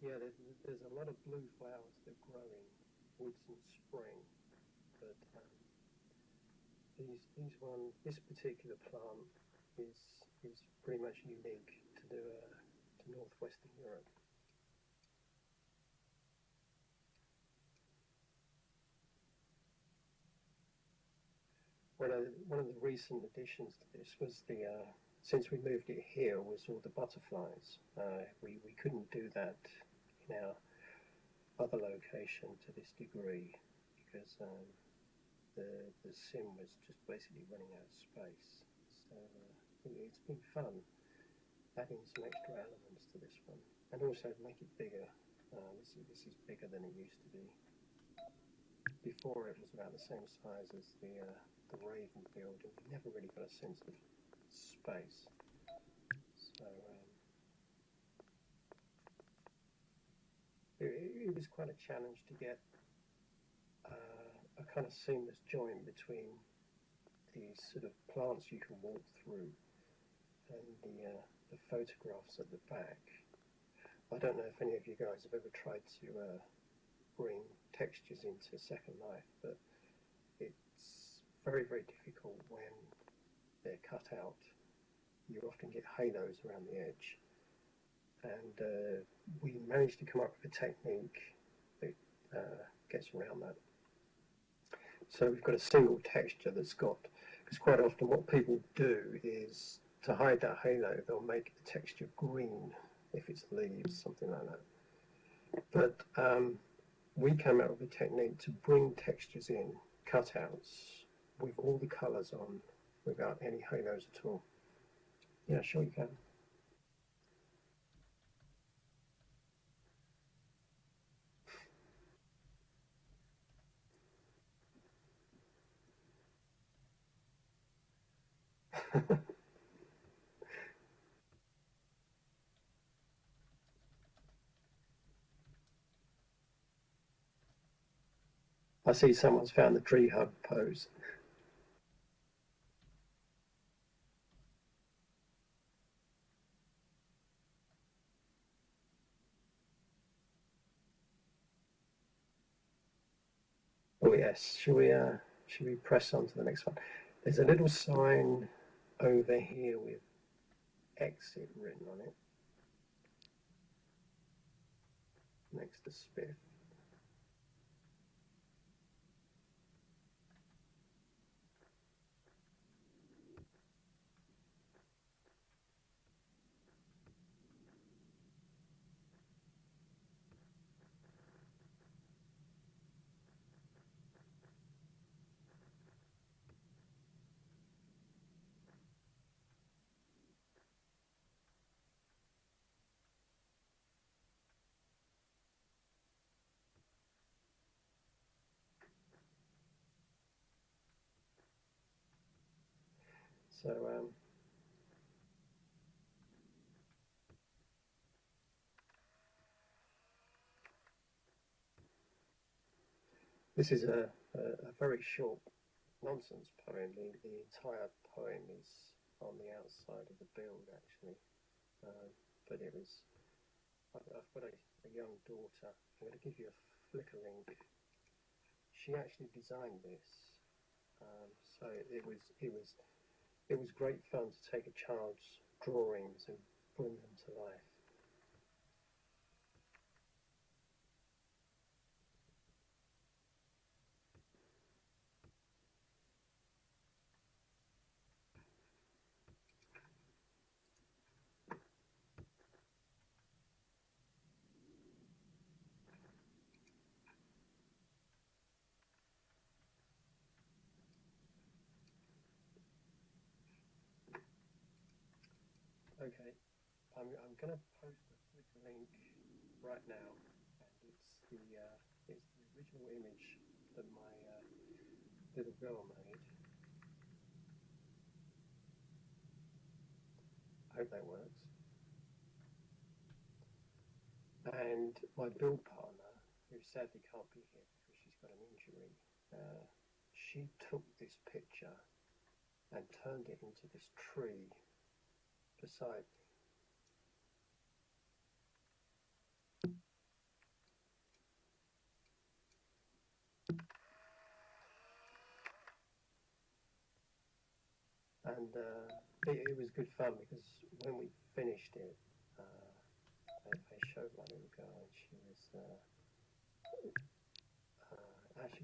Yeah, there's a lot of blue flowers that grow in woods in spring, but this particular plant is pretty much unique to northwestern Europe. One of the recent additions to this was since we moved it here was all the butterflies. We couldn't do that in our other location to this degree because the sim was just basically running out of space. So it's been fun adding some extra elements to this one, and also make it bigger. This is bigger than it used to be. Before it was about the same size as the Raven building. We never really got a sense of space. So it was quite a challenge to get a kind of seamless join between these sort of plants you can walk through and the photographs at the back. I don't know if any of you guys have ever tried to bring textures into Second Life, but it's very, very difficult when they're cut out. You often get halos around the edge, and we managed to come up with a technique that gets around that. So we've got a single texture that's got, because quite often what people do is to hide that halo, they'll make the texture green if it's leaves, something like that. But we came up with a technique to bring textures in, cutouts, with all the colours on, without any halos at all. Yeah, sure you can. I see someone's found the tree hug pose. Oh yes, should we press on to the next one? There's a little sign over here with exit written on it, next to Spiff. So this is a very short nonsense poem. The entire poem is on the outside of the build, actually. But it was, I've got a young daughter. I'm going to give you a Flickr link. She actually designed this, so it was great fun to take a child's drawings and bring them to life. Okay, I'm going to post a Flickr link right now, and it's the original image that my little girl made. I hope that works. And my build partner, who sadly can't be here because she's got an injury, she took this picture and turned it into this tree beside me. and it was good fun because when we finished it, I showed my little girl, and she was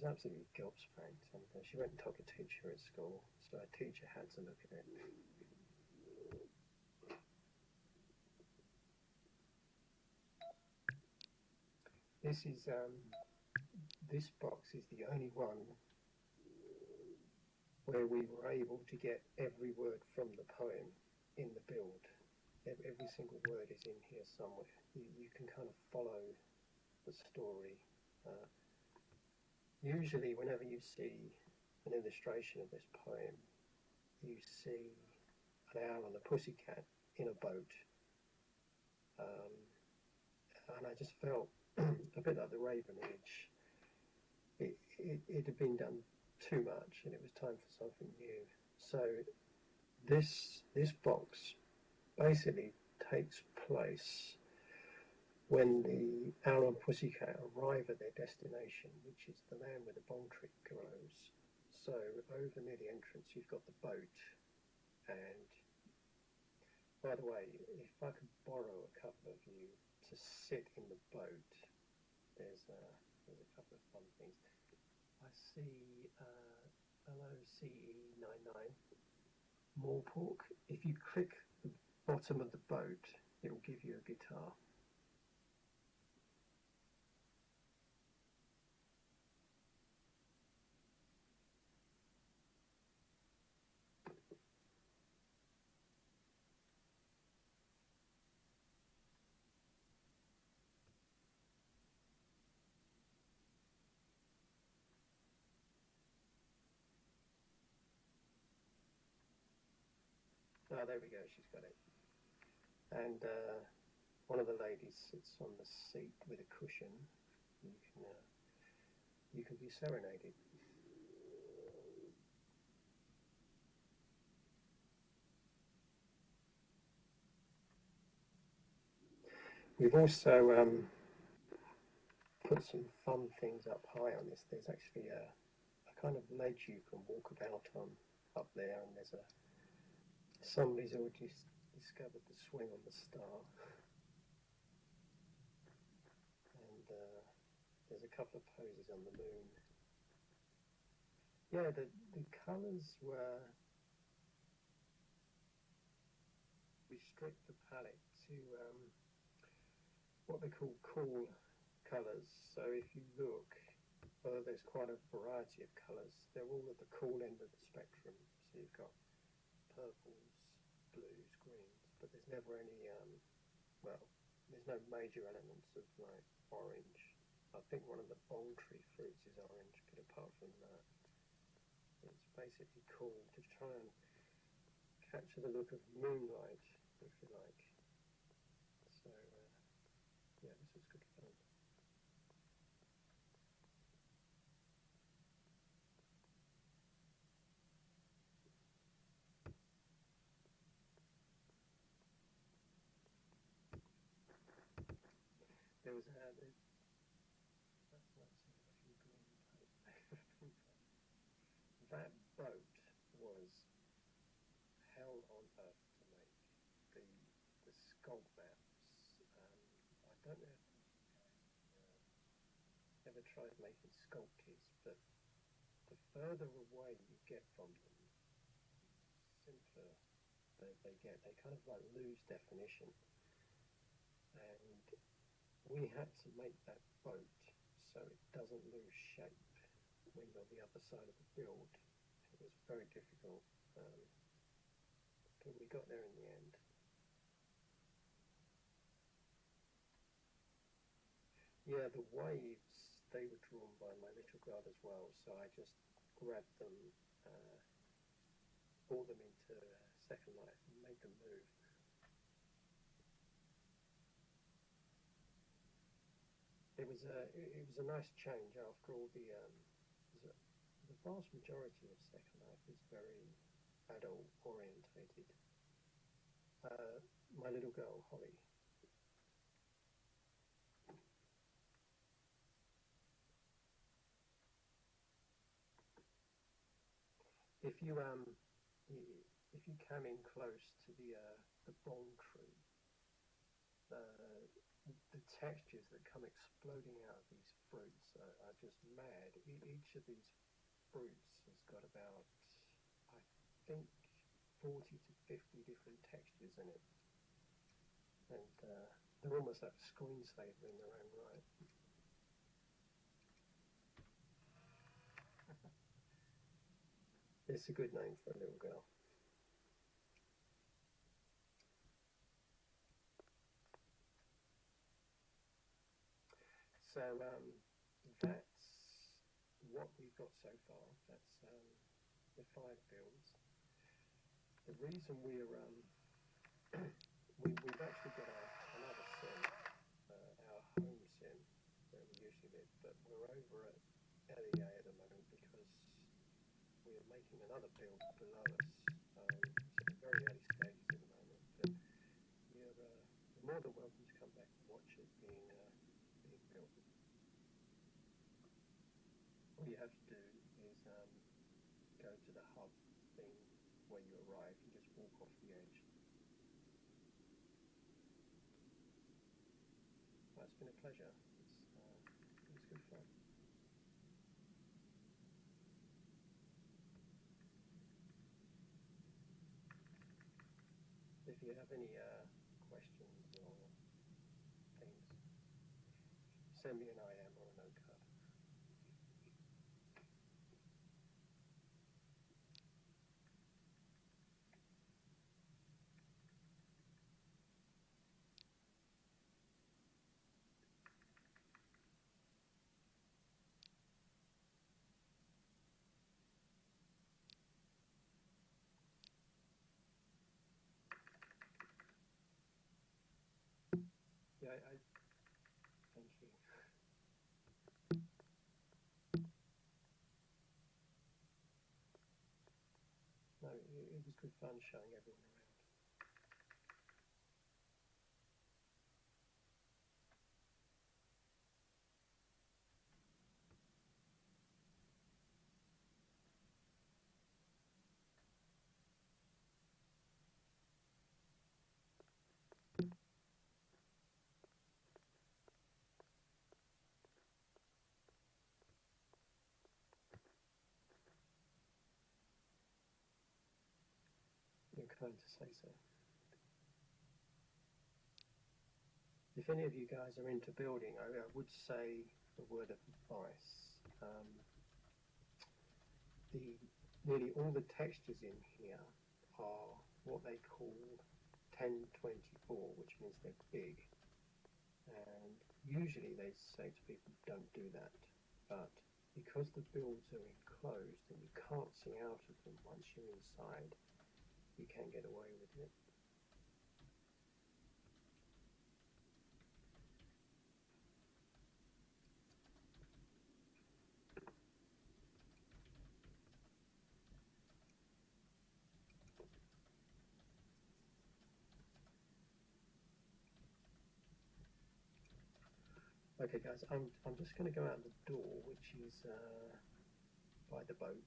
absolutely gobsmacked, and she went and told a teacher at school, so a teacher had to look at it. This box is the only one where we were able to get every word from the poem in the build. Every single word is in here somewhere. You can kind of follow the story. Usually whenever you see an illustration of this poem, you see an owl and a pussycat in a boat. And I just felt a bit like the Raven Ridge. It had been done too much, and it was time for something new. So this box basically takes place when the owl and pussycat arrive at their destination, which is the land where the bong tree grows. So over near the entrance, you've got the boat. And by the way, if I could borrow a couple of you to sit in the boat, there's a couple of fun things. I see LOCE99 Morpork. If you click the bottom of the boat, it will give you a guitar. Oh, there we go, she's got it. And one of the ladies sits on the seat with a cushion. You can be serenaded. We've also put some fun things up high on this. There's actually a kind of ledge you can walk about on up there, and somebody's already discovered the swing on the star. And there's a couple of poses on the moon. Yeah, the colours were restrict the palette to what they call cool colours. So if you look, although there's quite a variety of colours, they're all at the cool end of the spectrum. So you've got purples, blues, greens, but there's never any, there's no major elements of like orange. I think one of the bong tree fruits is orange, but apart from that, it's basically cool to try and capture the look of moonlight, if you like. So, yeah, this was good fun. There was that's not so much in green paper. That boat was hell on earth to make. The sculpt maps. I don't know if you've ever tried making sculptures, but the further away you get from them, the simpler they get. They kind of like lose definition. And we had to make that boat so it doesn't lose shape when you're on the other side of the build. It was very difficult, but we got there in the end. Yeah, the waves, they were drawn by my little girl as well, so I just grabbed them, brought them into Second Life and made them move. It was a nice change after all the vast majority of Second Life is very adult orientated. My little girl Holly. If if you come in close to the bond tree, the textures that come exploding out of these fruits are just mad. Each of these fruits has got about, I think, 40 to 50 different textures in it, and they're almost like a screensaver in their own right. It's a good name for a little girl. So that's what we've got so far. That's the 5 builds. The reason we've actually got another sim, our home sim, where we usually live, but we're over at LEA at the moment because we're making another build below us. It's at very early stages at the moment, but you're more than welcome to come back and watch it being built. All you have to do is go to the hub thing where you arrive and just walk off the edge. Well, it's been a pleasure. It's good fun. If you have any questions or things, send me an IM or a note card. Yeah, thank you. No, it was good fun showing everyone around. You're kind to say so. If any of you guys are into building, I would say a word of advice. Nearly all the textures in here are what they call 1024, which means they're big. And usually they say to people, don't do that. But because the builds are enclosed and you can't see out of them once you're inside, you can get away with it. Okay guys, I'm just going to go out the door, which is by the boat,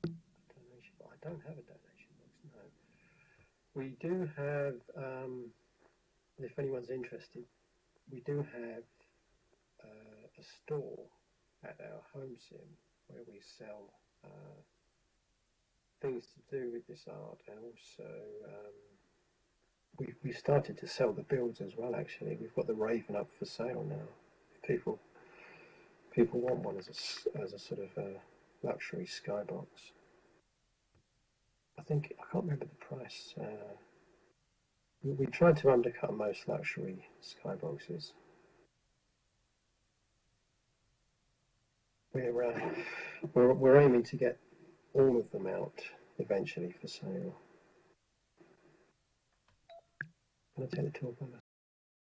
and a donation box. I don't have a donation box, no. We do have, if anyone's interested, we do have a store at our home sim where we sell things to do with this art, and also we started to sell the builds as well. Actually, we've got the Raven up for sale now. People want one as a sort of luxury skybox. I can't remember the price. We tried to undercut most luxury skyboxes. We're aiming to get all of them out eventually for sale. Can I take the tour by myself?